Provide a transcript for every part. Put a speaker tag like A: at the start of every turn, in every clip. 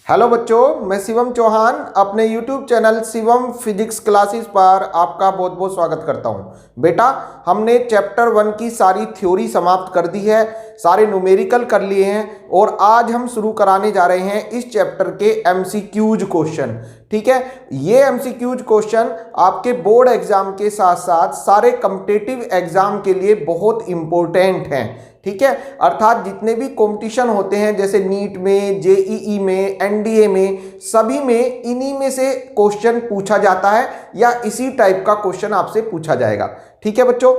A: Hello बच्चों, मैं शिवम चौहान अपने YouTube channel Shivam physics classes पर आपका बहुत बहुत स्वागत करता हूं। बेटा, हमने चैप्टर 1 की सारी थ्योरी समाप्त कर दी है, सारे न्यूमेरिकल कर लिए हैं और आज हम शुरू कराने जा रहे हैं इस चैप्टर के MCQज क्वेश्चन। ठीक है, ये MCQज क्वेश्चन आपके बोर्ड एग्जाम के साथ साथ सारे कॉम्पिटिटिव एग्जाम के लिए बहुत इंपॉर्टेंट हैं। ठीक है, अर्थात जितने भी कंपटीशन होते हैं जैसे नीट में, जेईई में, एनडीए में, सभी में इन्हीं में से क्वेश्चन पूछा जाता है या इसी टाइप का क्वेश्चन आपसे पूछा जाएगा। ठीक है बच्चों,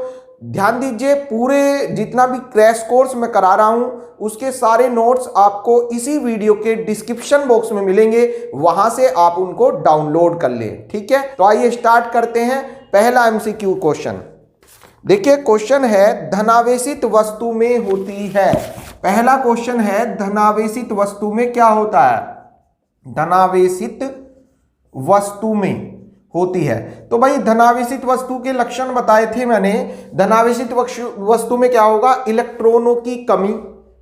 A: ध्यान दीजिए, पूरे जितना भी क्रैश कोर्स मैं करा रहा हूं उसके सारे नोट्स आपको इसी वीडियो के डिस्क्रिप्शन बॉक्स में मिलेंगे, वहां से आप उनको डाउनलोड कर लें। ठीक है, तो आइए स्टार्ट करते हैं पहला MCQ क्वेश्चन। देखिए, क्वेश्चन है धनावेशित वस्तु में होती है। पहला क्वेश्चन है धनावेशित वस्तु में क्या होता है? धनावेशित वस्तु में होती है। तो भाई धनावेशित वस्तु के लक्षण बताए थे मैंने। धनावेशित वस्तु में क्या होगा? इलेक्ट्रॉनों की कमी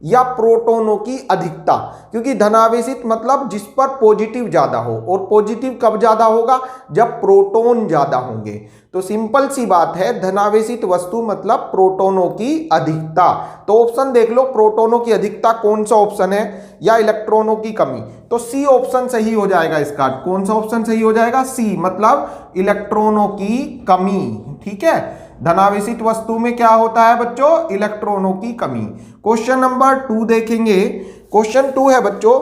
A: या प्रोटॉनों की अधिकता, क्योंकि धनावेशित मतलब जिस पर पॉजिटिव ज्यादा हो, और पॉजिटिव कब ज्यादा होगा? जब प्रोटॉन ज्यादा होंगे। तो सिंपल सी बात है, धनावेशित वस्तु मतलब प्रोटॉनों की अधिकता। तो ऑप्शन देख लो, प्रोटॉनों की अधिकता कौन सा ऑप्शन है, या इलेक्ट्रॉनों की कमी? तो सी ऑप्शन सही हो जाएगा इसका। कौन सा ऑप्शन सही हो जाएगा? सी, मतलब इलेक्ट्रॉनों की कमी। ठीक है, धनावेशित वस्तु में क्या होता है बच्चों? इलेक्ट्रॉनों की कमी। क्वेश्चन नंबर 2 देखेंगे। क्वेश्चन 2 है बच्चों,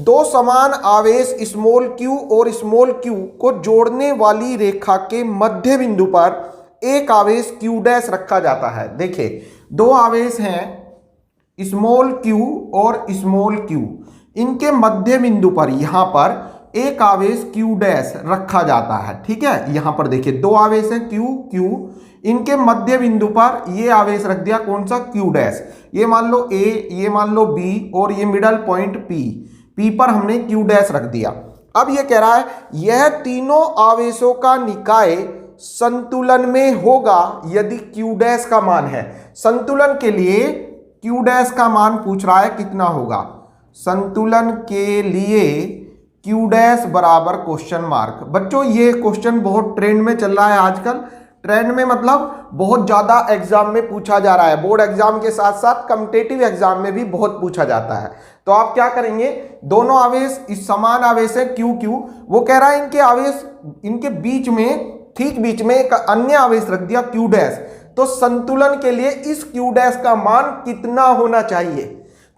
A: दो समान आवेश स्मॉल q और स्मॉल q को जोड़ने वाली रेखा के मध्य बिंदु पर एक आवेश q डैश रखा जाता है। देखिए, दो आवेश हैं स्मॉल q और स्मॉल q, इनके मध्य बिंदु पर यहां पर एक आवेश q डैश रखा जाता है। ठीक है, यहां पर देखिए दो आवेश हैं q q, इनके मध्य बिंदु पर ये आवेश रख दिया, कौन सा? q dash. ये मान लो a, ये मान लो b और ये मिडल पॉइंट p पर हमने q डैश रख दिया। अब ये कह रहा है यह तीनों आवेशों का निकाय संतुलन में होगा यदि q डैश का मान है। संतुलन के लिए q डैश का मान पूछ रहा है, कितना होगा? संतुलन के लिए q डैश बराबर क्वेश्चन मार्क। बच्चों, ये क्वेश्चन बहुत ट्रेंड में चल रहा है आजकल। ट्रेंड में मतलब बहुत ज्यादा एग्जाम में पूछा जा रहा है, बोर्ड एग्जाम के साथ साथ कॉम्पिटिटिव एग्जाम में भी बहुत पूछा जाता है। तो आप क्या करेंगे, दोनों आवेश इस समान आवेश है q q, वो कह रहा है इनके आवेश, इनके बीच में, ठीक बीच में एक अन्य आवेश रख दिया q डैश। तो संतुलन के लिए इस q डैश का मान कितना होना चाहिए?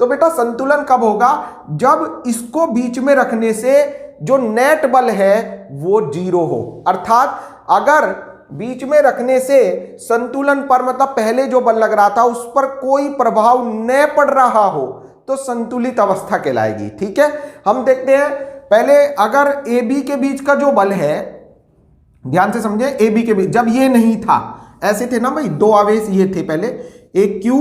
A: तो बेटा, संतुलन कब होगा? जब इसको बीच में रखने से जो नेट बल है वो 0 हो। अर्थात अगर बीच में रखने से संतुलन पर, मतलब पहले जो बल लग रहा था उस पर कोई प्रभाव न पड़ रहा हो, तो संतुलित अवस्था कहलाएगी। ठीक है, हम देखते हैं पहले, अगर AB के बीच का जो बल है, ध्यान से समझे, AB के बीच जब ये नहीं था, ऐसे थे ना भाई, दो आवेश ये थे पहले, एक Q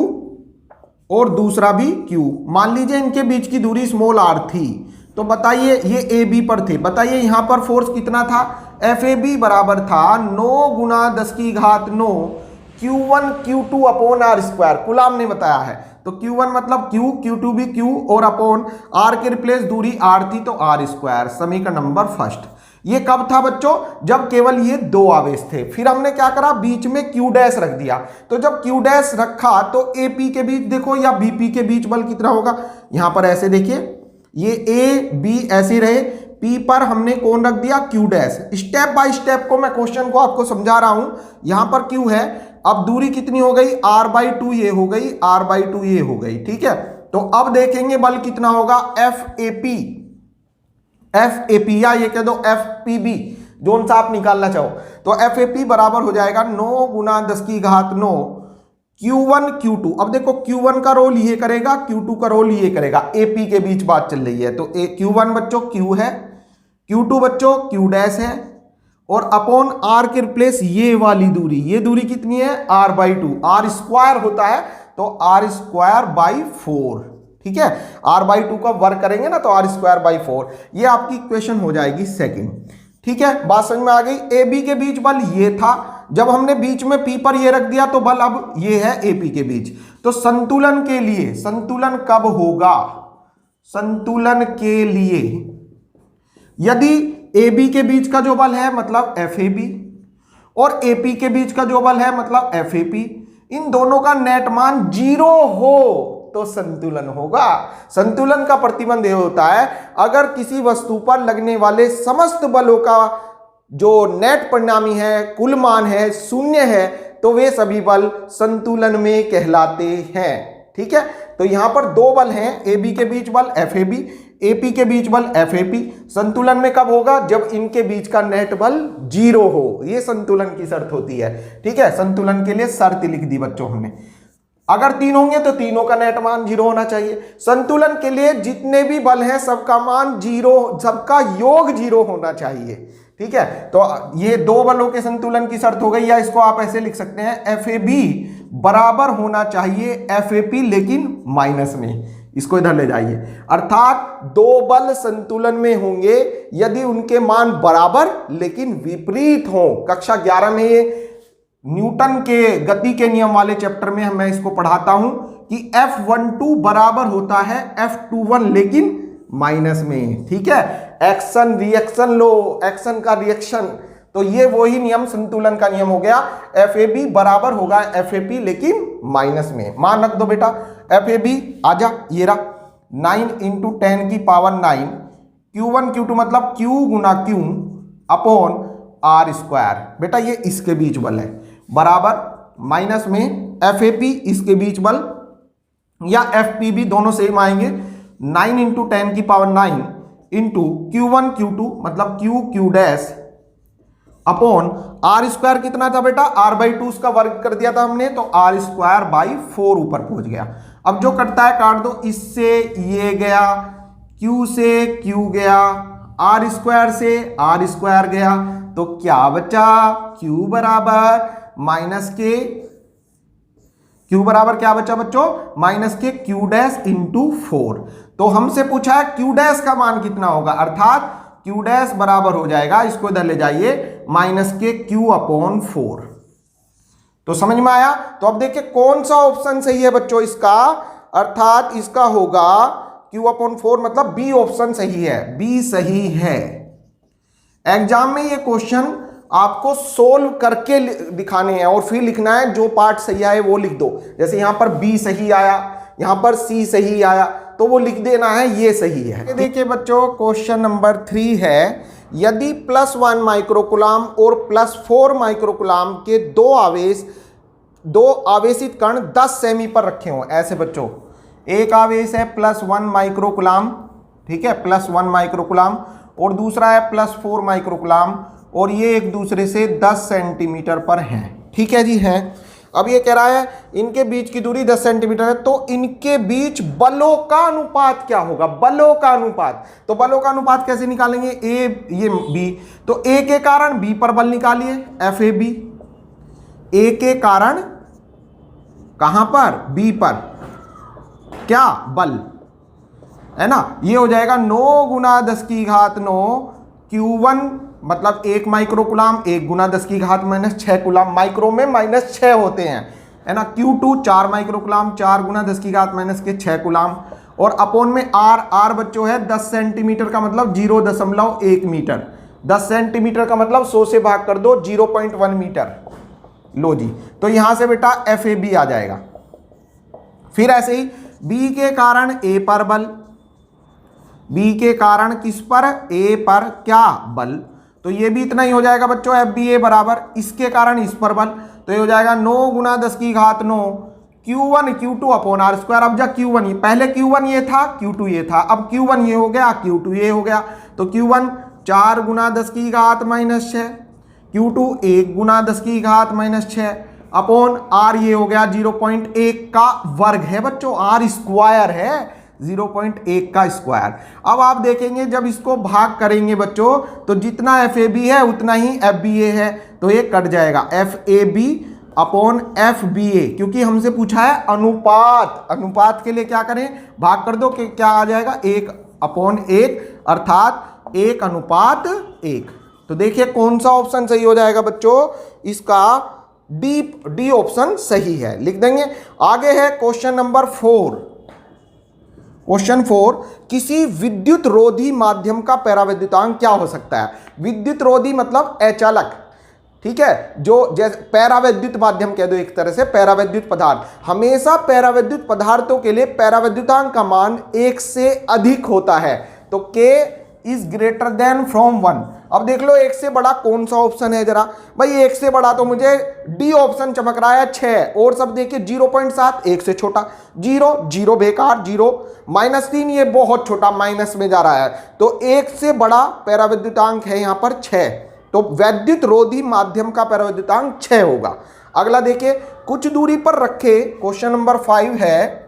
A: और दूसरा भी Q। मान लीजिए इनके बीच की दूरी स्मॉल r थी, तो बताइए ये AB पर थे, बताइए यहां पर फोर्स कितना था? FAB बराबर था 9 गुना 10 की घात 9 Q1 Q2 upon r square. Coulomb ने बताया है, तो Q1 मतलब Q, Q2 भी Q और अपॉन r के रिप्लेस दूरी r थी तो r स्क्वायर। समीकरण नंबर फर्स्ट। ये कब था बच्चों? जब केवल ये दो आवेश थे। फिर हमने क्या करा, बीच में q डैश रख दिया। तो जब q डैश रखा तो AP के बीच देखो या BP के बीच बल कितना होगा? यहां पर ऐसे देखिए, ये A B ऐसे रहे, P पर हमने कौन रख दिया? q dash. Step by step को मैं क्वेश्चन को आपको समझा रहा हूं। यहां पर q है, अब दूरी कितनी हो गई? r/2 ये हो गई, r/2 ये हो गई। ठीक है, तो अब देखेंगे बल कितना होगा? FAP या ये कह दो FPB, जोन सा आप निकालना चाहो। तो FAP बराबर हो जाएगा 9 गुना 10 की घात 9 Q1 Q2। अब देखो Q1 का रोल ये करेगा, Q2 का रोल ये करेगा, AP के बीच बात चल रही है। तो Q1 बच्चों Q है, Q2 बच्चों Q डैश है, और अपॉन R के रिप्लेस ये वाली दूरी, ये दूरी कितनी है? r/2, r स्क्वायर होता है तो r स्क्वायर बाई 4। ठीक है, r/2 का वर्क करेंगे ना तो r स्क्वायर बाई 4। ये आपकी इक्वेशन हो जाएगी सेकंड। ठीक है, बात समझ में आ गई। AB के बीच बल ये था, जब हमने बीच में P पर ये रख दिया तो बल अब ये है AP के बीच। तो संतुलन के लिए, संतुलन कब होगा? संतुलन के लिए यदि AB के बीच का जो बल है मतलब FAB और AP के बीच का जो बल है मतलब FAP, इन दोनों का नेट मान 0 हो तो संतुलन होगा। संतुलन का प्रतिबंध यह होता है अगर किसी वस्तु पर लगने वाले समस्त बलों का जो नेट परिणामी है, कुल मान है, शून्य है, तो वे सभी बल संतुलन में कहलाते हैं। ठीक है, तो यहां पर दो बल हैं, AB के बीच बल FAB, AP के बीच बल FAP। संतुलन में कब होगा? जब इनके बीच का नेट बल 0 हो। यह संतुलन की शर्त होती है। ठीक है, संतुलन के लिए शर्त लिख दी बच्चों हमने। अगर 3 होंगे तो तीनों का नेट मान 0 होना चाहिए। संतुलन के लिए जितने भी बल हैं सबका मान 0, सबका योग 0 होना चाहिए। ठीक है, तो ये दो बलों के संतुलन की शर्त हो गई, या इसको आप ऐसे लिख सकते हैं FAB बराबर होना चाहिए FAP लेकिन माइनस में। इसको इधर ले जाइए, अर्थात दो बल संतुलन में होंगे यदि उनके मान बराबर लेकिन विपरीत हो। कक्षा 11 में ये न्यूटन के गति के नियम वाले चैप्टर में मैं इसको पढ़ाता हूं कि F12 बराबर होता है F21 लेकिन माइनस में। ठीक है, एक्शन रिएक्शन लो, एक्शन का रिएक्शन, तो ये वही नियम संतुलन का नियम हो गया। FAB बराबर होगा FAP लेकिन माइनस में। मान रख दो बेटा, FAB आजा, ये रहा 9 × 10 की पावर 9 Q1 Q2 मतलब Q गुना Q अपॉन R स्क्वायर। बेटा ये इसके बीच बल है, बराबर माइनस में FAP इसके बीच बल या FPB दोनों सेम आएंगे। 9 × 10 की पावर 9 इंटू Q1 Q2 मतलब Q dash upon R square कितना था बेटा? R/2 उसका वर्ग कर दिया था हमने, तो R स्क्वायर बाई 4 ऊपर पहुंच गया। अब जो कटता है काट दो, इससे ये गया, Q से Q गया, R स्क्वायर से R स्क्वायर गया, तो क्या बचा? Q बराबर माइनस के Q बराबर क्या बचा बच्चों? माइनस के Q डैश इंटू 4। तो हमसे पूछा है Q डैश का मान कितना होगा, अर्थात Q डैश बराबर हो जाएगा, इसको इधर ले जाइए, माइनस के Q अपॉन 4। तो समझ में आया? तो अब देखिए कौन सा ऑप्शन सही है बच्चों इसका, अर्थात इसका होगा Q अपॉन 4 मतलब B ऑप्शन सही है, B सही है। एग्जाम में ये क्वेश्चन आपको सोल्व करके दिखाने हैं और फिर लिखना है जो पार्ट सही आए वो लिख दो। जैसे यहां पर B सही आया, यहां पर C सही आया, तो वो लिख देना है ये सही है। देखिए बच्चों क्वेश्चन नंबर 3 है, यदि +1 माइक्रोकुलाम और +4 माइक्रोकुलाम के दो आवेशित कण 10 सेमी पर रखे हों। ऐसे बच्चों एक आवेश है +1 माइक्रोकुलाम, ठीक है, +1 माइक्रोकुलाम, और दूसरा है +4 माइक्रोकुलाम, और ये एक दूसरे से 10 सेंटीमीटर पर हैं। ठीक है जी, हैं। अब ये कह रहा है इनके बीच की दूरी 10 सेंटीमीटर है, तो इनके बीच बलों का अनुपात क्या होगा? बलों का अनुपात, तो बलों का अनुपात कैसे निकालेंगे? ये B, तो A के कारण B पर बल निकालिए, FAB। A के कारण कहां पर? B पर क्या बल है ना, ये हो जाएगा 9 गुना 10 की घात 9 Q1 मतलब 1 माइक्रोकुलाम, 1 गुना 10 की घात -6 कुलाम, माइक्रो में -6 होते हैं, है ना। Q2 4 माइक्रोकुलाम, 4 गुना 10 की घात -6 कुलाम, और अपॉन में R बच्चों है 10 सेंटीमीटर का मतलब 0.1 मीटर, 10 सेंटीमीटर का मतलब 100 से भाग कर दो 0.1 मीटर। लो जी, तो यहां से बेटा FAB आ जाएगा। फिर ऐसे ही B के कारण A पर बल, B के कारण किस पर? A पर क्या बल, तो ये भी इतना ही हो जाएगा बच्चों, FBA बराबर इसके कारण इस पर बल, तो ये हो जाएगा 9 गुना 10 की घात 9 Q1 Q2 upon R square. अब जब Q1 पहले Q1 ये था, Q2 ये था, अब Q1 ये हो गया, Q2 ये हो गया, तो Q1 4 गुना 10 की घात -6, Q2 1 गुना 10 की घात -6 अपॉन R ये हो गया 0.1 का वर्ग है बच्चों, R स्क्वायर है 0.1 का स्क्वायर। अब आप देखेंगे जब इसको भाग करेंगे बच्चों, तो जितना FAB है उतना ही FBA है, तो ये कट जाएगा FAB अपॉन FBA, क्योंकि हमसे पूछा है अनुपात। अनुपात के लिए क्या करें? भाग कर दो, कि क्या आ जाएगा 1/1, अर्थात 1:1। तो देखिए कौन सा ऑप्शन सही हो जाएगा बच्चों, इसका डी ऑप्शन सही है, लिख देंगे। आगे है क्वेश्चन नंबर 4। क्वेश्चन 4, किसी विद्युत रोधी माध्यम का परावैद्युतांक क्या हो सकता है? विद्युत रोधी मतलब अचालक, ठीक है, जो जैसे परावैद्युत माध्यम कह दो एक तरह से, परावैद्युत पदार्थ। हमेशा परावैद्युत पदार्थों के लिए परावैद्युतांक का मान 1 से अधिक होता है, तो K is greater than from 1। अब देख लो 1 से बड़ा कौन सा ऑप्शन है जरा भाई, 1 से बड़ा तो मुझे डी ऑप्शन चमक रहा है 6, और सब देखिए 0.7, 1 से छोटा 0, 0 बेकार 0, -3 ये बहुत छोटा माइनस में जा रहा है, तो 1 से बड़ा परावैद्युतांक है यहाँ पर 6, तो वैद्युत रोधी माध्यम का परावैद्युतांक 6 होगा। अगला देखिए, कुछ दूरी पर रखे, क्वेश्चन नंबर 5 है,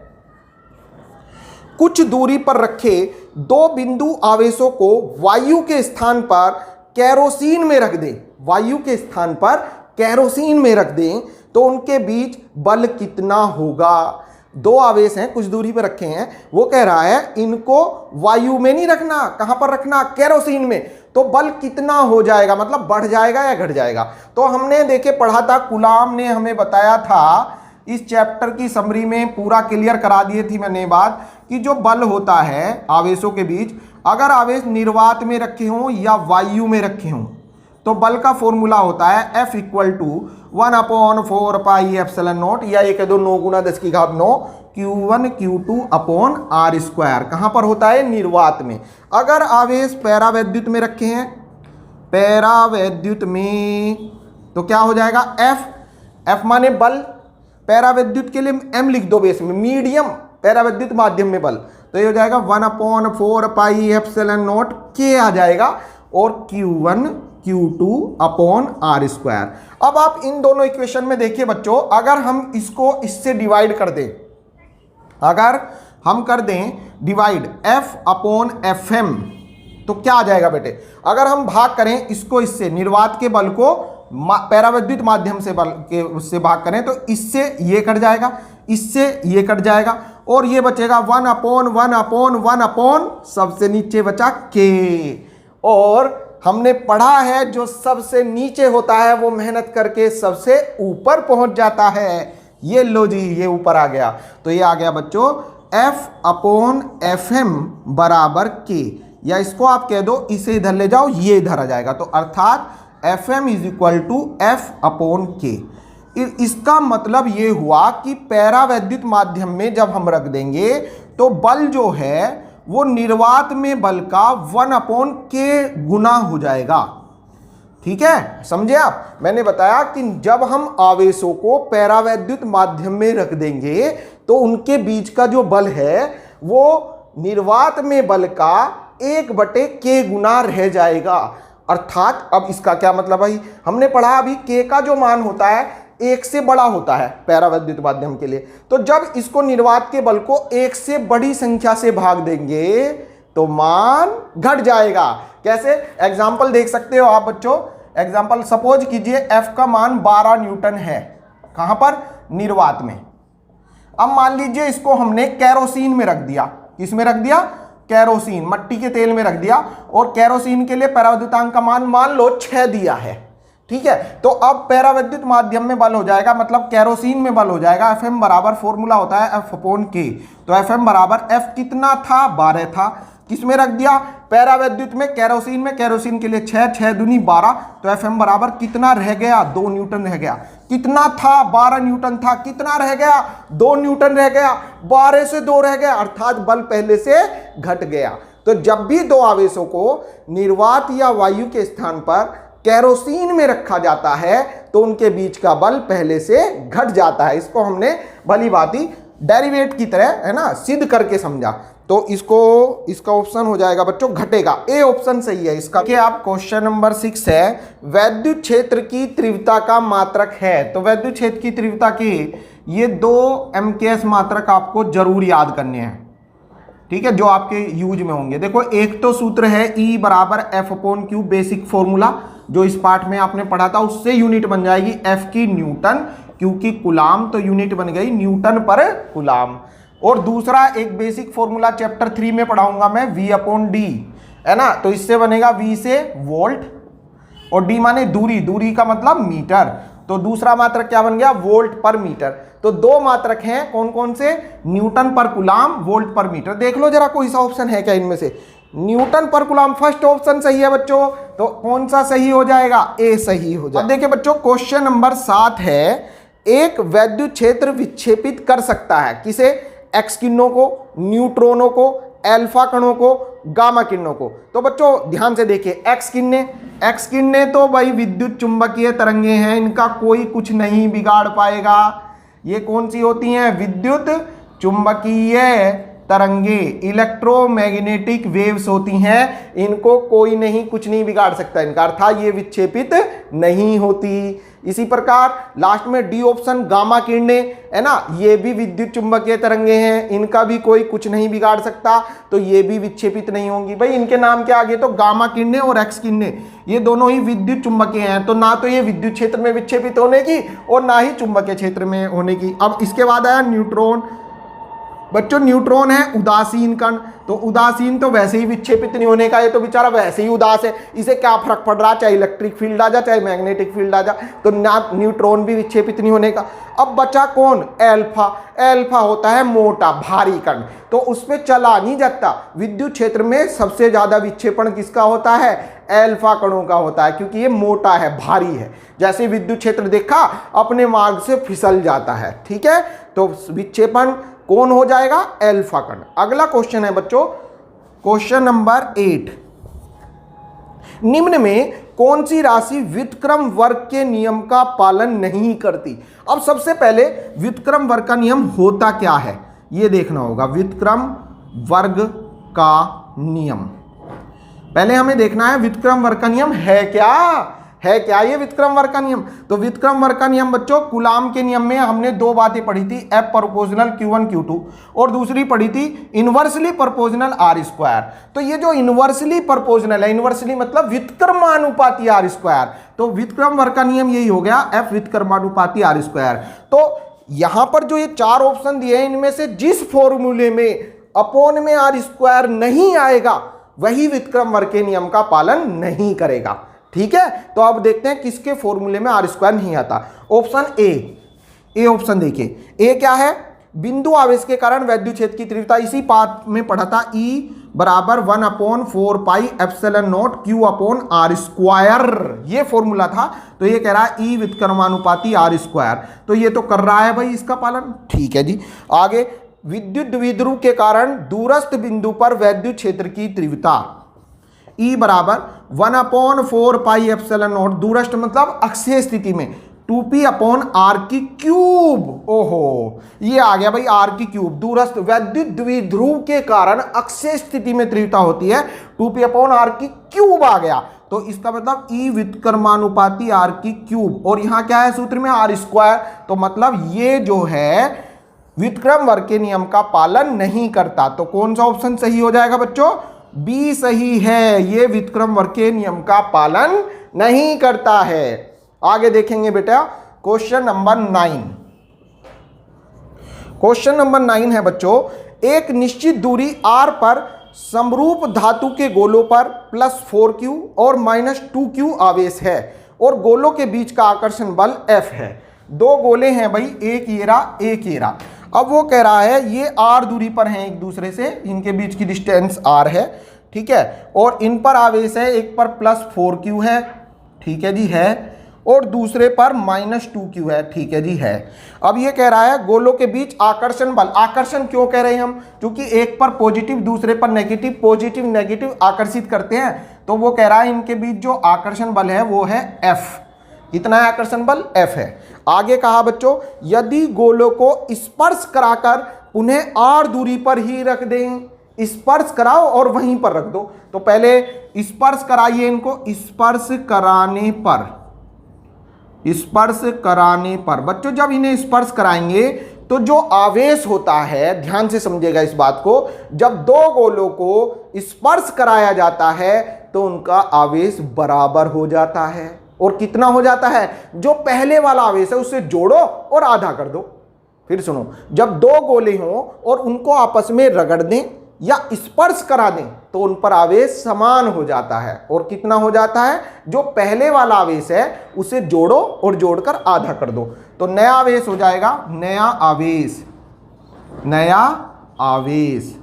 A: कुछ दूरी पर रखे 2 बिंदु आवेशों को वायु के स्थान पर केरोसिन में रख दें, वायु के स्थान पर केरोसिन में रख दें, तो उनके बीच बल कितना होगा? 2 आवेश हैं, कुछ दूरी पर रखे हैं, वो कह रहा है इनको वायु में नहीं रखना, कहां पर रखना? केरोसिन में, तो बल कितना हो जाएगा, मतलब बढ़ जाएगा या घट जाएगा? तो हमने देखे पढ़ा था, कूलाम ने हमें बताया था, इस चैप्टर की समरी में पूरा क्लियर करा दिए थी मैंने बात, कि जो बल होता है आवेशों के बीच, अगर आवेश निर्वात में रखे हों या वायु में रखे हों, तो बल का फॉर्मूला होता है F = 1/4 पाई एप्सिलॉन नॉट, या ये कह दो 9 × 10⁹ Q1 Q2 अपॉन R²। कहां पर होता है? निर्वात में। अगर आवेश पैरावैद्युत में रखे हैं, पैरावैद्युत में, तो क्या हो जाएगा? F माने बल, पैरावैद्युत के लिए M लिख दो बेस में, मीडियम पैरावैद्युत माध्यम में बल, तो ये हो जाएगा 1/4 पाई एप्सिलॉन नॉट K आ जाएगा, और Q1 Q2 अपॉन R²। अब आप इन दोनों इक्वेशन में देखिए बच्चों, अगर हम इसको इससे डिवाइड कर दें, अगर हम कर दें डिवाइड F/Fm, तो क्या आ जाएगा बेटे? अगर हम भाग करें इसको इससे, निर्वात के बल को पैरावैद्युत माध्यम से बल के उससे भाग करें, तो इससे ये कट जाएगा, इससे ये कट जाएगा, और ये बचेगा 1/1/1 सबसे नीचे बचा K। और हमने पढ़ा है जो सबसे नीचे होता है वो मेहनत करके सबसे ऊपर पहुंच जाता है। ये लो जी, ये ऊपर आ गया, तो ये आ गया बच्चों F/Fm बराबर K, या इसको आप कह दो, इसे इधर ले जाओ, ये इधर आ जाएगा, तो अर्थात Fm = F/K। इसका मतलब ये हुआ कि पैरावैद्युत माध्यम में जब हम रख देंगे तो बल जो है वो निर्वात में बल का 1/K गुना हो जाएगा। ठीक है, समझे आप? मैंने बताया कि जब हम आवेशों को पैरावैद्युत माध्यम में रख देंगे तो उनके बीच का जो बल है वो निर्वात में बल का 1/K गुना रह जाएगा। अर्थात अब इसका क्या मतलब भाई, हमने पढ़ा अभी K का जो मान होता है 1 से बड़ा होता है पैरावैद्युत माध्यम के लिए, तो जब इसको निर्वात के बल को 1 से बड़ी संख्या से भाग देंगे तो मान घट जाएगा। कैसे? एग्जाम्पल देख सकते हो आप बच्चों, एग्जाम्पल सपोज कीजिए F का मान 12 न्यूटन है, कहां पर? निर्वात में। अब मान लीजिए इसको हमने कैरोसिन में रख दिया, किस में रख दिया? कैरोसिन, मट्टी के तेल में रख दिया, और कैरोसिन के लिए पैरावैद्युतांक का मान लो 6 दिया है। ठीक है, तो अब पैरावैद्युत माध्यम में बल हो जाएगा, मतलब कैरोसिन में बल हो जाएगा Fm बराबर, फॉर्मूला होता है F/K, तो Fm बराबर F कितना था? 12 था। किस में रख दिया? पैरावैद्युत में, कैरोसिन में। कैरोसिन के लिए 6, 6 दूनी 12, तो Fm बराबर कितना रह गया? 2 न्यूटन रह गया। कितना था? 12 न्यूटन था। कितना रह गया? 2 न्यूटन रह गया। 12 से 2 रह गया, अर्थात बल पहले से घट गया। तो जब भी 2 आवेशों को निर्वात या वायु के स्थान पर कैरोसिन में रखा जाता है तो उनके बीच का बल पहले से घट जाता है। इसको हमने भली भांति डेरिवेट की तरह, है ना, सिद्ध करके समझा। तो इसका ऑप्शन हो जाएगा बच्चों घटेगा, ए ऑप्शन सही है इसका। कि आप क्वेश्चन नंबर 6 है, वैद्युत क्षेत्र की तीव्रता का मात्रक है। तो वैद्युत क्षेत्र की तीव्रता की ये 2 MKS मात्रक आपको जरूर याद करने हैं। ठीक है, जो आपके यूज में होंगे। देखो, एक तो सूत्र है E बराबर F/Q, बेसिक फॉर्मूला जो इस पार्ट में आपने पढ़ा था, उससे यूनिट बन जाएगी F की न्यूटन, क्योंकि कुलाम, तो यूनिट बन गई न्यूटन पर कुलाम। और दूसरा एक बेसिक फॉर्मूला चैप्टर 3 में पढ़ाऊंगा मैं, V/D, है ना, तो इससे बनेगा V से वोल्ट, और D माने दूरी, दूरी का मतलब मीटर, तो दूसरा मात्रक क्या बन गया, वोल्ट पर मीटर। तो दो मात्रक हैं, कौन कौन से, न्यूटन पर कूलाम, वोल्ट पर मीटर। देख लो जरा कोई सा ऑप्शन है क्या इनमें से, न्यूटन पर कूलाम फर्स्ट ऑप्शन सही है बच्चों, तो कौन सा सही हो जाएगा, ए सही हो जाएगा। अब देखिए बच्चों क्वेश्चन नंबर 7 है, एक वैद्युत क्षेत्र विक्षेपित कर सकता है किसे, एक्स किरणों को, न्यूट्रॉनों को, अल्फा कणों को, गामा किरणों को। तो बच्चों ध्यान से देखिए, एक्स किरणें तो भाई विद्युत चुंबकीय तरंगे हैं, इनका कोई कुछ नहीं बिगाड़ पाएगा। ये कौन सी होती हैं, विद्युत चुंबकीय तरंगे, इलेक्ट्रोमैग्नेटिक वेव्स होती हैं, इनको कोई नहीं कुछ नहीं बिगाड़ सकता इनका, अर्थात ये विक्षेपित नहीं होती। इसी प्रकार लास्ट में डी ऑप्शन गामा किरणें है ना, ये भी विद्युत चुंबकीय तरंगे हैं, इनका भी कोई कुछ नहीं बिगाड़ सकता, तो ये भी विक्षेपित नहीं होंगी। भाई इनके नाम क्या आगे, तो गामा किरणें और एक्स किरणें ये दोनों ही विद्युत चुंबकीय हैं, तो ना तो ये विद्युत क्षेत्र में विक्षेपित होने की और ना ही चुंबकीय क्षेत्र में होने की। अब इसके बाद आया न्यूट्रॉन। बच्चों न्यूट्रॉन है उदासीन कण, तो उदासीन तो वैसे ही विक्षेपित नहीं होने का, ये तो बेचारा वैसे ही उदास है, इसे क्या फर्क पड़ रहा, चाहे इलेक्ट्रिक फील्ड आ जा चाहे मैग्नेटिक फील्ड आ जा, तो ना न्यूट्रॉन भी विक्षेपित नहीं होने का। अब बचा कौन, एल्फा। एल्फा होता है मोटा भारी कण, तो उसमें चला नहीं जाता। विद्युत क्षेत्र में सबसे ज्यादा विक्षेपण किसका होता है, एल्फा कणों का होता है, क्योंकि ये मोटा है, भारी है। जैसे विद्युत क्षेत्र देखा अपने मार्ग से फिसल जाता है, ठीक है, तो विक्षेपण कौन हो जाएगा, एल्फा कण। अगला क्वेश्चन है बच्चों, क्वेश्चन नंबर 8, निम्न में कौन सी राशि व्युत्क्रम वर्ग के नियम का पालन नहीं करती। अब सबसे पहले व्युत्क्रम वर्ग का नियम होता क्या है ये देखना होगा। व्युत्क्रम वर्ग का नियम, पहले हमें देखना है व्युत्क्रम वर्ग का नियम है क्या ये व्युत्क्रम वर्ग का नियम। तो व्युत्क्रम वर्ग का नियम बच्चों कूलाम के नियम में हमने दो बातें पढ़ी थी, F प्रोपोर्शनल Q1 Q2, और दूसरी पढ़ी थी इनवर्सली प्रोपोर्शनल R स्क्वायर। तो ये जो इनवर्सली प्रोपोर्शनल है, इनवर्सली मतलब व्युत्क्रमानुपाती R स्क्वायर, तो व्युत्क्रम वर्ग का नियम यही हो गया, F व्युत्क्रमानुपाती R स्क्वायर। तो यहां पर जो ये चार ऑप्शन दिए हैं, इनमें से जिस फॉर्मूले में अपोन में R स्क्वायर नहीं आएगा वही व्युत्क्रम वर्ग के नियम का पालन नहीं करेगा, ठीक है। तो अब देखते हैं किसके फॉर्मूले में आर स्क्वायर नहीं आता। ऑप्शन ए ऑप्शन देखिए, ए क्या है, बिंदु आवेश के कारण वैद्युत क्षेत्र की तीव्रता, इसी पाठ में पढ़ा था, E बराबर 1/4 pi epsilon not Q upon r square, ये फॉर्मूला था। तो ये कह रहा है E व्युत्क्रमानुपाती आर स्क्वायर, तो ये तो कर रहा है भाई इसका पालन, ठीक है जी। आगे विद्युत द्विध्रुव के कारण दूरस्थ बिंदु पर वैद्युत क्षेत्र की तीव्रता E बराबर 1/4 पाई एप्सिलॉन नॉट, दूरस्थ मतलब अक्षीय स्थिति में 2p अपॉन आर की क्यूब। ओहो ये आ गया भाई आर की क्यूब, दूरस्थ वैद्युत द्विध्रुव के कारण अक्षीय स्थिति में तीव्रता होती है 2p अपॉन आर की क्यूब आ गया। तो इसका मतलब E व्युत्क्रमानुपाती आर की क्यूब, और यहां क्या है सूत्र में आर स्क्वायर, तो मतलब ये जो है व्युत्क्रम वर्ग के नियम का पालन नहीं करता। तो कौन सा ऑप्शन सही हो जाएगा बच्चों, बी सही है, ये व्युत्क्रम वर्ग के नियम का पालन नहीं करता है। आगे देखेंगे बेटा क्वेश्चन नंबर 9। क्वेश्चन नंबर 9 है बच्चों, एक निश्चित दूरी r पर समरूप धातु के गोलों पर +4q और -2q आवेश है और गोलों के बीच का आकर्षण बल F है। दो गोले हैं भाई, एक ये रहा। अब वो कह रहा है ये r दूरी पर हैं एक दूसरे से, इनके बीच की डिस्टेंस r है, ठीक है, और इन पर आवेश है, एक पर +4q है, ठीक है जी है, और दूसरे पर -2q है, ठीक है जी है। अब ये कह रहा है गोलों के बीच आकर्षण बल, आकर्षण क्यों कह रहे हैं हम, क्योंकि एक पर पॉजिटिव दूसरे पर नेगेटिव, पॉजिटिव नेगेटिव आकर्षित करते हैं, तो वो कह रहा है इनके बीच जो आकर्षण बल है वो है F। कितना है आकर्षण बल, F है। आगे कहा बच्चों, यदि गोलों को स्पर्श कराकर उन्हें r दूरी पर ही रख दें, स्पर्श कराओ और वहीं पर रख दो, तो पहले स्पर्श कराइए इनको, स्पर्श कराने पर बच्चों जब इन्हें स्पर्श कराएंगे तो जो आवेश होता है, ध्यान से समझिएगा इस बात को, जब दो गोलों को स्पर्श कराया जाता है तो उनका आवेश बराबर हो जाता है। और कितना हो जाता है, जो पहले वाला आवेश है उससे जोड़ो और आधा कर दो। फिर सुनो, जब दो गोले हों और उनको आपस में रगड़ दें, या स्पर्श करा दें तो उन पर आवेश समान हो जाता है। और कितना हो जाता है? जो पहले वाला आवेश है उसे जोड़ो और जोड़कर आधा कर दो तो नया आवेश हो जाएगा, नया आवेश, नया आवेश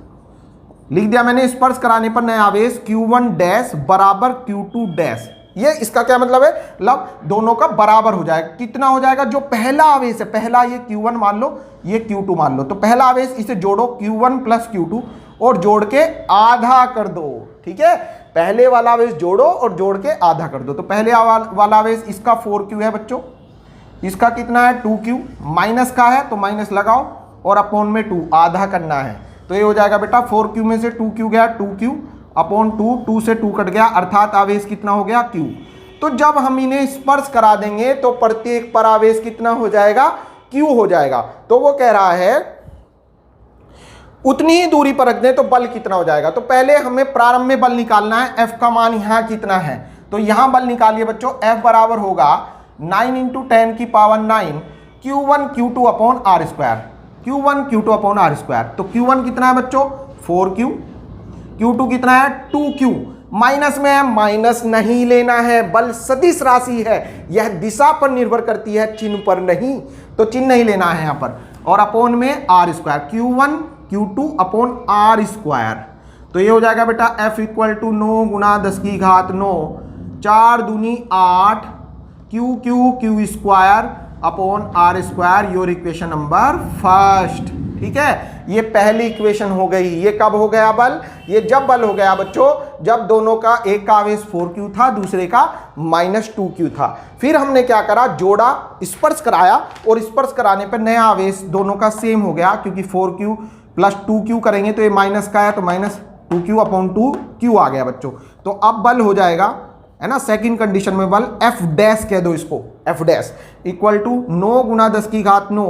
A: लिख दिया मैंने। स्पर्श कराने पर नया आवेश Q1 डैश बराबर Q2 डैश। ये इसका क्या मतलब है? मतलब दोनों का बराबर हो जाएगा। कितना हो जाएगा? जो पहला आवेश है, पहला ये Q1 मान लो, ये Q2 मान लो, तो पहला आवेश इसे जोड़ो Q1 प्लस Q2 और जोड़ के आधा कर दो। ठीक है, पहले वाला आवेश जोड़ो और जोड़ के आधा कर दो। तो पहले वाला आवेश इसका 4Q है बच्चों, इसका कितना है 2Q, माइनस का है तो माइनस लगाओ और अपॉन में 2 आधा करना है। तो ये हो जाएगा बेटा 4Q में से 2Q गया 2Q अपॉन 2, 2 से 2 कट गया, अर्थात आवेश कितना हो गया Q। तो जब हम इन्हें स्पर्श करा देंगे तो प्रत्येक पर आवेश कितना हो जाएगा? Q हो जाएगा। तो वो कह रहा है उतनी ही दूरी पर रख दें तो बल कितना हो जाएगा। तो पहले हमें प्रारंभ में बल निकालना है। F का मान यहाँ कितना है तो यहाँ बल निकालिए बच्चों। F बराबर होगा 9 × 10 की power 9 Q1 Q2 upon R square, Q1 Q2 upon R square. तो Q1 कितना है बच्चों? 4Q, Q2 कितना है? 2Q। माइनस में है, माइनस नहीं लेना है, बल सदिश राशि है, यह दिशा पर निर्भर करती है, चिन्ह पर नहीं, तो चिन्ह नहीं लेना है यहाँ पर। और अपॉन में R square, Q1 Q2 upon R square. तो ये हो जाएगा बेटा F इक्वल टू 9 × 10 की घात 9, 4 दूनी 8 Q square upon R square, your equation number first. ठीक है, ये पहली इक्वेशन हो गई। ये कब हो गया बल? ये जब बल हो गया बच्चों जब दोनों का, एक का आवेश 4Q था, दूसरे का -2Q था। फिर हमने क्या करा? जोड़ा, स्पर्श कराया और स्पर्श कराने पर नया आवेश दोनों का सेम हो गया, क्योंकि 4Q प्लस 2Q करेंगे तो ये माइनस का है तो -2Q अपॉन 2Q आ गया बच्चों। तो अब बल हो जाएगा, है ना, सेकंड कंडीशन में बल F डैश कह दो इसको, F डैश इक्वल टू 9 × 10 की घात 9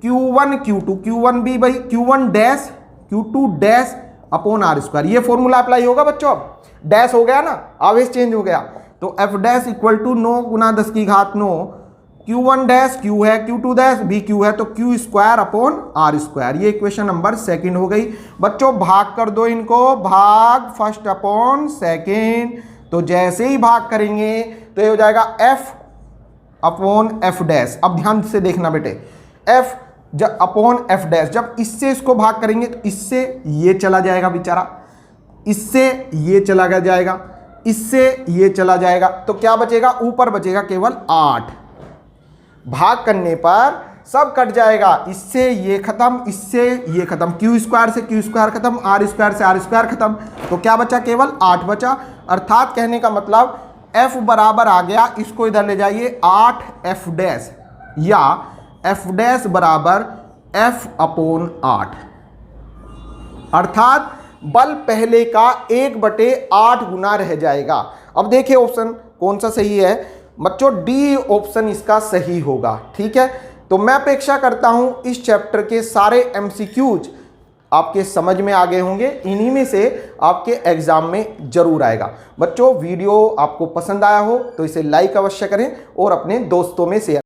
A: Q1 Q2, Q1 भी भाई Q1 dash Q2 dash upon R square. ये फॉर्मूला अप्लाई होगा बच्चों। अब डैश हो गया ना, आवेश चेंज हो गया, तो F डैश इक्वल टू 9 × 10 की घात 9 Q1 डैश Q है, Q2 डैश भी Q है, तो Q square upon R square. ये इक्वेशन नंबर सेकंड हो गई बच्चों। भाग कर दो इनको, भाग फर्स्ट अपॉन सेकंड। तो जैसे ही भाग करेंगे तो ये हो जाएगा F अपॉन F डैश। अब ध्यान से देखना बेटे, F जब अपॉन F डैश, जब इससे इसको भाग करेंगे तो इससे ये चला जाएगा बेचारा, इससे ये चला जाएगा, इससे ये चला जाएगा, तो क्या बचेगा? ऊपर बचेगा केवल 8। भाग करने पर सब कट जाएगा, इससे ये खत्म, इससे ये खत्म, Q स्क्वायर से Q स्क्वायर खत्म, R स्क्वायर से R स्क्वायर खत्म, तो क्या बचा? केवल 8 बचा। अर्थात कहने का मतलब F बराबर आ गया, इसको इधर ले जाइए 8F डैश, या F डैश बराबर F अपॉन 8। अर्थात बल पहले का 1/8 गुना रह जाएगा। अब देखिए ऑप्शन कौन सा सही है बच्चों? डी ऑप्शन इसका सही होगा। ठीक है, तो मैं अपेक्षा करता हूं इस चैप्टर के सारे MCQs आपके समझ में आ गए होंगे, इन्हीं में से आपके एग्जाम में जरूर आएगा। बच्चों वीडियो आपको पसंद आया हो तो इसे लाइक अवश्य करें और अपने दोस्तों में शेयर